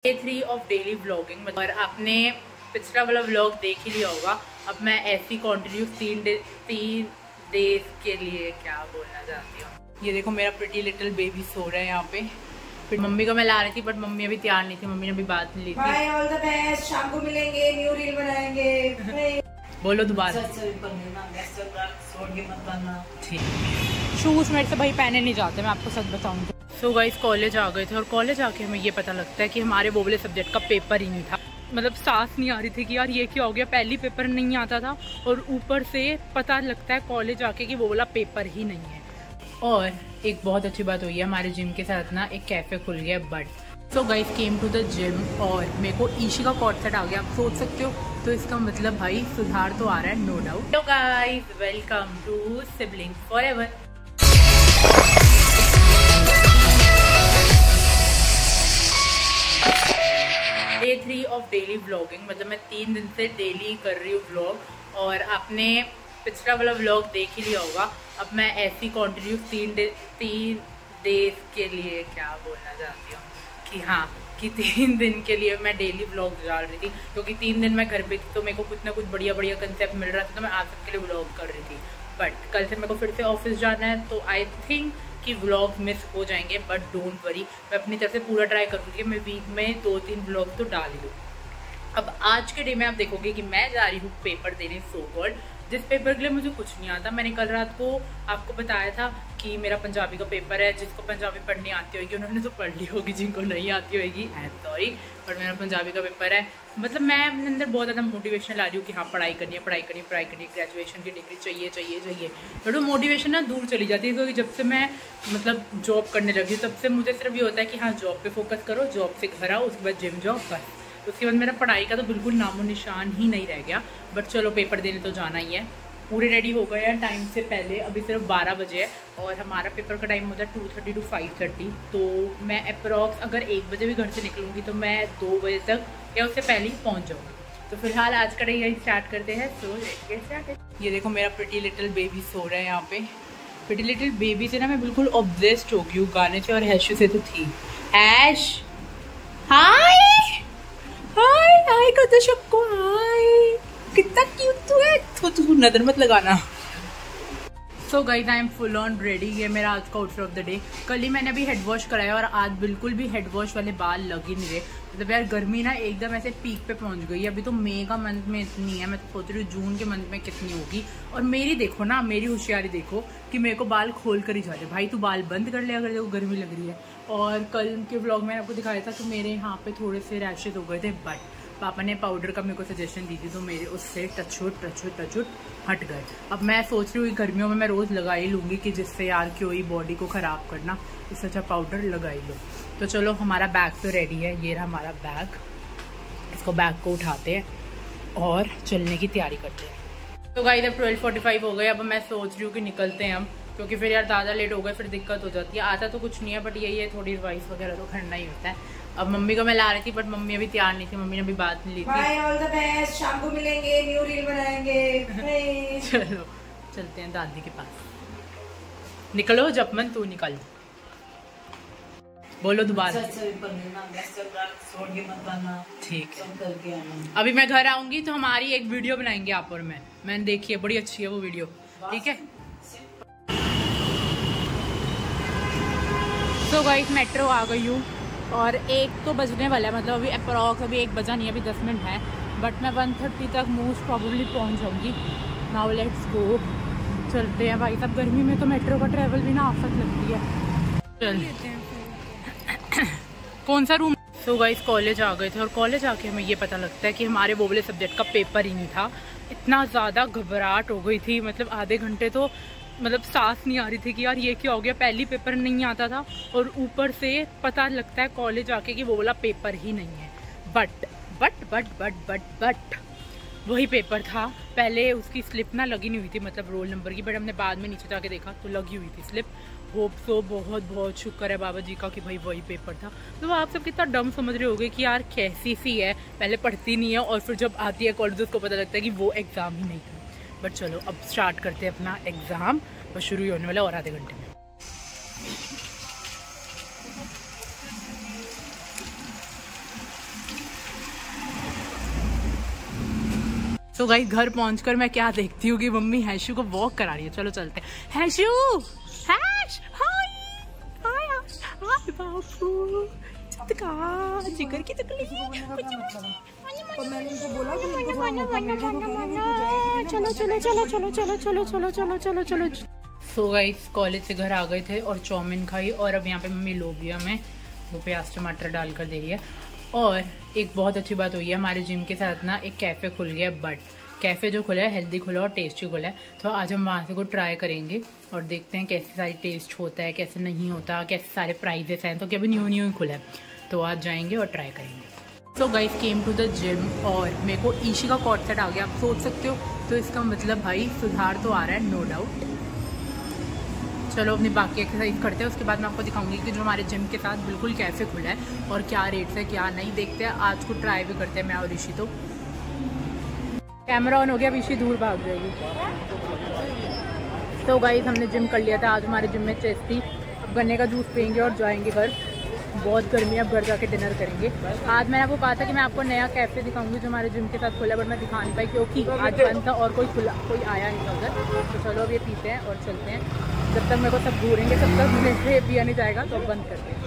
Day 3 of daily vlogging. और आपने पिछला वाला व्लॉग देख ही लिया होगा। अब मैं ऐसी कंटिन्यू 3 डेज के लिए क्या बोलना चाहती हूँ। ये देखो मेरा प्रिटी लिटिल बेबी सो रहा है यहाँ पे। फिर मम्मी को मैं ला रही थी बट मम्मी अभी तैयार नहीं थी, मम्मी ने अभी बात नहीं ली थी। बाय, ऑल द बेस्ट, शाम को मिलेंगे, न्यू रील बनाएंगे। बोलो दोबारा। ठीक। शूज मेरे से भाई पहने नहीं जाते, मैं आपको सच बताऊँ। सो गाइस कॉलेज आ गए थे और कॉलेज आके हमें ये पता लगता है कि हमारे वो वाले सब्जेक्ट का पेपर ही नहीं था। मतलब सांस नहीं आ रही थी कि यार ये क्या हो गया, पहली पेपर नहीं आता था और ऊपर से पता लगता है कॉलेज आके कि वो वाला पेपर ही नहीं है। और एक बहुत अच्छी बात हुई है, हमारे जिम के साथ ना एक कैफे खुल गया but. So guys came to the gym और मेरे को ईशी का कॉर्ड सेट आ गया, आप सोच सकते हो। तो इसका मतलब भाई सुधार तो आ रहा है, no doubt. Hello guys, welcome to siblings forever. Day 3 of daily vlogging, मतलब मैं 3 दिन से डेली कर रही हूँ व्लॉग। और आपने पिछला वाला व्लॉग देख ही लिया होगा। अब मैं ऐसी कंटिन्यू 3 डेज के लिए क्या बोलना चाहती हूँ कि हाँ कि 3 दिन के लिए मैं डेली व्लॉग डाल रही थी, क्योंकि 3 दिन मैं घर पे थी तो मेरे को कुछ ना कुछ बढ़िया बढ़िया कंसेप्ट मिल रहा था, तो मैं आप सबके लिए व्लॉग कर रही थी। बट कल से मेरे को फिर से ऑफिस जाना है, तो आई थिंक कि व्लॉग मिस हो जाएंगे। बट डोंट वरी, मैं अपनी तरफ से पूरा ट्राई करूँगी, मैं वीक में 2-3 व्लॉग तो डाल ही दूँ। अब आज के डे में आप देखोगे कि मैं जा रही हूँ पेपर देने, सो कॉल्ड, जिस पेपर के लिए मुझे कुछ नहीं आता। मैंने कल रात को आपको बताया था कि मेरा पंजाबी का पेपर है। जिसको पंजाबी पढ़नी आती होगी उन्होंने तो पढ़ ली होगी, जिनको नहीं आती होगी आई एम सॉरी, बट मेरा पंजाबी का पेपर है। मतलब मैं अपने अंदर बहुत ज़्यादा मोटिवेशन ला रही हूँ कि हाँ पढ़ाई करनी है, पढ़ाई करनी है, पढ़ाई करनी है, ग्रेजुएशन की डिग्री चाहिए चाहिए चाहिए। बट वो मोटिवेशन ना दूर चली जाती है, क्योंकि जब से मैं मतलब जॉब करने लगी तब से मुझे सिर्फ ये होता है कि हाँ जॉब पे फोकस करो, जॉब से घर आओ, उसके बाद जिम जाओ, बस। उसके बाद मेरा पढ़ाई का तो बिल्कुल नामो निशान ही नहीं रह गया। बट चलो पेपर देने तो जाना ही है, पूरे रेडी हो गए हैं टाइम से पहले। अभी सिर्फ 12 बजे है और हमारा पेपर का टाइम होता है 2:30 to 5:30। तो मैं अप्रॉक्स अगर 1 बजे भी घर से निकलूँगी तो मैं 2 बजे तक या उससे पहले ही पहुँच जाऊँगी। तो फिलहाल आज का डे यही स्टार्ट करते हैं। सो ये देखो मेरा प्रिटी लिटिल बेबी सो रहा है यहाँ पे। प्रिटी लिटिल बेबी से ना मैं बिल्कुल ऑब्सेस्ड हो गई हूँ, गाने से और हैशु से तो थी। ऐश हाय हाय हाय का तो सबको हाय, कितना क्यूट तू है, तू नजर मत लगाना। So guys I am full on ready. ये मेरा आज का आउटफिट ऑफ द डे। कल ही मैंने अभी हेड वॉश कराया और आज बिल्कुल भी हेड वॉश वाले बाल लग ही नहीं रहे। मतलब यार गर्मी ना एकदम ऐसे पीक पे पहुंच गई। अभी तो मई का मंथ में इतनी है, मैं तो सोच रही हूँ जून के मंथ में कितनी होगी। और मेरी देखो ना, मेरी होशियारी देखो कि मेरे को बाल खोल कर ही जा रहे। भाई तू बाल बंद कर ले अगर देखो गर्मी लग रही है। और कल के व्लॉग में आपको दिखाया था कि मेरे यहाँ पे थोड़े से रैशेज हो गए थे, बट पापा ने पाउडर का मेरे को सजेशन दी थी तो मेरे उससे टचवुड हट गए। अब मैं सोच रही हूँ गर्मियों में मैं रोज़ लगा ही लूँगी कि जिससे यार क्यों ही बॉडी को ख़राब करना, इससे अच्छा पाउडर लगा ही लो। तो चलो हमारा बैग तो रेडी है, ये रहा हमारा बैग। इसको बैग को उठाते हैं और चलने की तैयारी करते हैं। तो गाइस अब 12:45 हो गए। अब मैं सोच रही हूँ कि निकलते हैं हम, क्योंकि फिर यार ज़्यादा लेट हो गए फिर दिक्कत हो जाती है। आता तो कुछ नहीं है बट यही है, थोड़ी रिवाइज वगैरह तो करना ही होता है। अब मम्मी को मैं ला रही थी बट मम्मी अभी तैयार नहीं थी, मम्मी ने अभी बात नहीं ली थी। बाय, ऑल द बेस्ट, शाम को मिलेंगे, न्यू रील बनाएंगे। चलो चलते हैं दादी के पास। निकलो जपमन, तू निकल, बोलो दोबारा। ठीक है, अभी मैं घर आऊंगी तो हमारी एक वीडियो बनाएंगे आप और मैंने देखी है, बड़ी अच्छी है वो वीडियो, ठीक है। तो गाइस मेट्रो आ गई हूँ और 1 तो बजने वाला है, मतलब अभी अप्रॉक्स अभी 1 बजा नहीं है, अभी 10 मिनट है। बट मैं 1:30 तक मोस्ट प्रॉबेबली पहुँच जाऊँगी। नाउ लेट्स गो, चलते हैं भाई। सब गर्मी में तो मेट्रो का ट्रैवल भी ना आफत लगती है। चल कौन सा रूम। सो गाइस कॉलेज आ गए थे और कॉलेज आके हमें ये पता लगता है कि हमारे वो वाले सब्जेक्ट का पेपर ही नहीं था। इतना ज़्यादा घबराहट हो गई थी, मतलब आधे घंटे तो मतलब सांस नहीं आ रही थी कि यार ये क्या हो गया, पहली पेपर नहीं आता था और ऊपर से पता लगता है कॉलेज आके कि वो वाला पेपर ही नहीं है। बट वही पेपर था। पहले उसकी स्लिप ना लगी नहीं हुई थी, मतलब रोल नंबर की, बट हमने बाद में नीचे जाके देखा तो लगी हुई थी स्लिप। होप सो, बहुत बहुत शुक्र है बाबा जी का कि भाई वही पेपर था। तो आप सब कितना डम समझ रहे होगे कि यार कैसी सी है, पहले पढ़ती नहीं है और फिर जब आती है कॉलेज उसको पता लगता है कि वो एग्ज़ाम ही नहीं था। बट चलो अब स्टार्ट करते हैं अपना एग्ज़ाम, बस शुरू ही होने वाला और आधे घंटे में। तो गाइस घर पहुंचकर मैं क्या देखती हूँ कि मम्मी हैशु को वॉक करा रही है। चलो चलते हैं। हैशु, हैश, हाय हाय बापू, जिगर की तकलीफ। चलो चलो चलो चलो चलो चलो चलो चलो चलो चलो। सो गाइस कॉलेज से घर आ गए थे और चाउमीन खाई और अब यहाँ पे मम्मी लोबिया में वो प्याज टमाटर डालकर दे रही है। और एक बहुत अच्छी बात हुई है, हमारे जिम के साथ ना एक कैफ़े खुल गया है। बट कैफ़े जो खुला है हेल्दी खुला और टेस्टी खुला है, तो आज हम वहाँ से को ट्राई करेंगे और देखते हैं कैसे सारी टेस्ट होता है, कैसे नहीं होता, कैसे सारे प्राइजेस हैं। तो क्या अभी न्यू ही खुला है, तो आज जाएंगे और ट्राई करेंगे। तो guys came to the gym और मेरे को ईशी का कॉर्ड सेट आ गया, आप सोच सकते हो। तो इसका मतलब भाई सुधार तो आ रहा है, नो डाउट। चलो अपनी बाकी एक्सरसाइज करते हैं, उसके बाद मैं आपको दिखाऊंगी कि जो हमारे जिम के साथ बिल्कुल कैफे खुला है और क्या रेट्स है क्या नहीं। देखते हैं, आज को ट्राई भी करते हैं मैं और ऋषि। तो कैमरा ऑन हो गया, ऋषि दूर भाग जाएगी। तो गाइस हमने जिम कर लिया था। आज हमारे जिम में चेस्ट थी। अब गन्ने का जूस पियेंगे और जाएंगे घर। बहुत गर्मी है, अब घर जाके डिनर करेंगे। आज मैंने आपको कहा था कि मैं आपको नया कैफे दिखाऊंगी जो हमारे जिम के साथ खुला, बट मैं दिखा नहीं पाई क्योंकि आज बंद था और कोई आया नहीं था उधर। तो चलो अब ये पीते हैं और चलते हैं। जब तक मेरे को सब घूरेंगे तब तक मेरे से पिया नहीं जाएगा, तो अब बंद करते हैं।